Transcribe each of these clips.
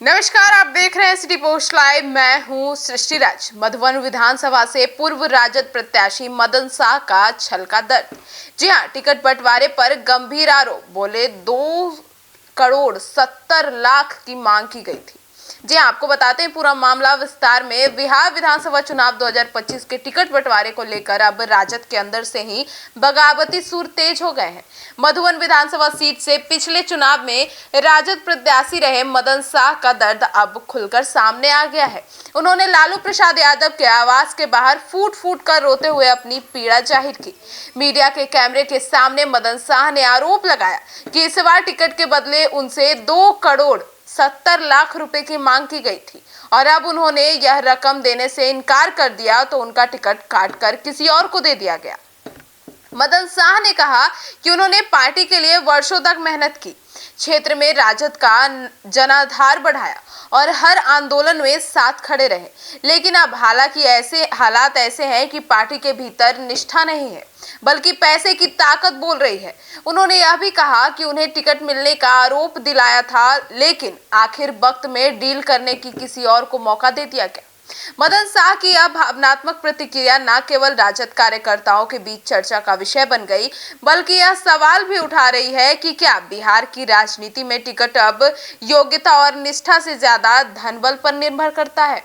नमस्कार, आप देख रहे हैं सिटी पोस्ट लाइव। मैं हूं सृष्टि राज। मधुबन विधानसभा से पूर्व राजद प्रत्याशी मदन शाह का छलका दर्द। जी हां, टिकट बंटवारे पर गंभीर आरोप। बोले 2,70,00,000 की मांग की गई थी। जी हां, आपको बताते हैं पूरा मामला विस्तार में। बिहार विधानसभा चुनाव 2025 के टिकट बंटवारे को लेकर अब राजद के अंदर से ही बगावती सुर तेज हो गए हैं। मधुबन विधानसभा सीट से पिछले चुनाव में राजद प्रत्याशी रहे मदन शाह का दर्द अब खुलकर सामने आ गया है। उन्होंने लालू प्रसाद यादव के आवास के बाहर फूट फूट कर रोते हुए अपनी पीड़ा जाहिर की। मीडिया के कैमरे के सामने मदन शाह ने आरोप लगाया कि इस बार टिकट के बदले उनसे 2,70,00,000 रुपए की मांग की गई थी और अब उन्होंने यह रकम देने से इनकार कर दिया तो उनका टिकट काटकर किसी और को दे दिया गया। मदन शाह ने कहा कि उन्होंने पार्टी के लिए वर्षों तक मेहनत की, क्षेत्र में राजद का जनाधार बढ़ाया और हर आंदोलन में साथ खड़े रहे। लेकिन अब हालात ऐसे हैं कि पार्टी के भीतर निष्ठा नहीं है, बल्कि पैसे की ताकत बोल रही है। उन्होंने यह भी कहा कि उन्हें टिकट मिलने का आरोप दिलाया था, लेकिन आखिर वक्त में डील करने की किसी और को मौका दे दिया गया। मदन शाह की यह भावनात्मक प्रतिक्रिया न केवल राजद कार्यकर्ताओं के बीच चर्चा का विषय बन गई, बल्कि यह सवाल भी उठा रही है कि क्या बिहार की राजनीति में टिकट अब योग्यता और निष्ठा से ज्यादा धनबल पर निर्भर करता है।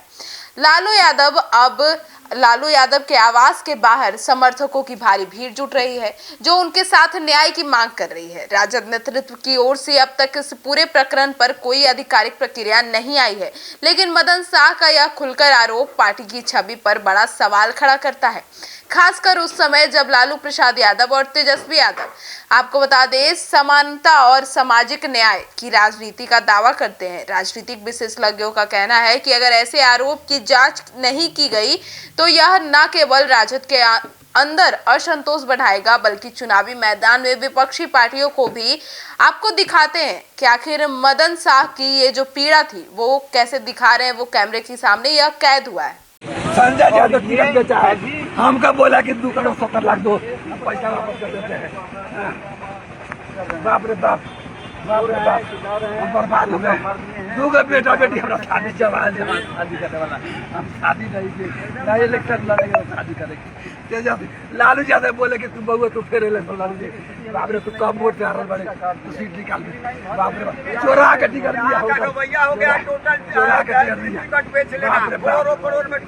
लालू यादव के आवास के बाहर समर्थकों की भारी भीड़ जुट रही है, जो उनके साथ न्याय की मांग कर रही है। राजद नेतृत्व की ओर से अब तक इस पूरे प्रकरण पर कोई आधिकारिक प्रक्रिया नहीं आई है, लेकिन मदन शाह का यह खुलकर आरोप पार्टी की छवि पर बड़ा सवाल खड़ा करता है, खासकर उस समय जब लालू प्रसाद यादव और तेजस्वी यादव, आपको बता दें, समानता और सामाजिक न्याय की राजनीति का दावा करते हैं। राजनीतिक विशेषज्ञों का कहना है कि अगर ऐसे आरोप की जांच नहीं की गई तो यह न केवल राजद के अंदर असंतोष बढ़ाएगा, बल्कि चुनावी मैदान में विपक्षी पार्टियों को भी आपको दिखाते हैं कि आखिर मदन शाह की ये जो पीड़ा थी वो कैसे दिखा रहे हैं। वो कैमरे के सामने यह कैद हुआ है। संजय यादव टिकट बेचा है, हमका बोला कि 2,70,00,000 दो, पैसा वापस कर देते हैं। बाप रे बाप, बाप रे बाप, हम बर्बाद हो गए। 2 बेटा बेटी हमारा शादी जवान शादी करने वाला, हम शादी नहीं की, ना इलेक्शन लड़ेंगे, शादी करेंगे। लालू यादव बोले कि तुम बहु तू फिर इलेक्शन लड़ेंगे। बाप रे, तू कम वोट से हारल बड़े, तू सीट निकाल दे। बाप रे बाप, चोरा के टिकट दिया, चोरा के टिकट बेच लेना, करोड़ में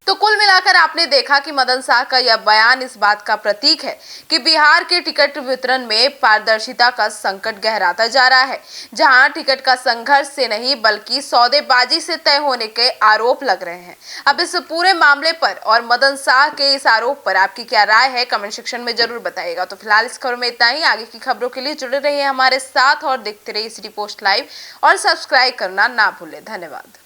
तो कुल मिलाकर आपने देखा कि मदन शाह का यह बयान इस बात का प्रतीक है कि बिहार के टिकट वितरण में पारदर्शिता का संकट गहराता जा रहा है, जहां टिकट का संघर्ष से नहीं बल्कि सौदेबाजी से तय होने के आरोप लग रहे हैं। अब इस पूरे मामले पर और मदन शाह के इस आरोप पर आपकी क्या राय है, कमेंट सेक्शन में जरूर बताइएगा। तो फिलहाल इस खबर में इतना ही। आगे की खबरों के लिए जुड़े रहिए हमारे साथ और देखते रहिए सिटी पोस्ट लाइव और सब्सक्राइब करना ना भूलें। धन्यवाद।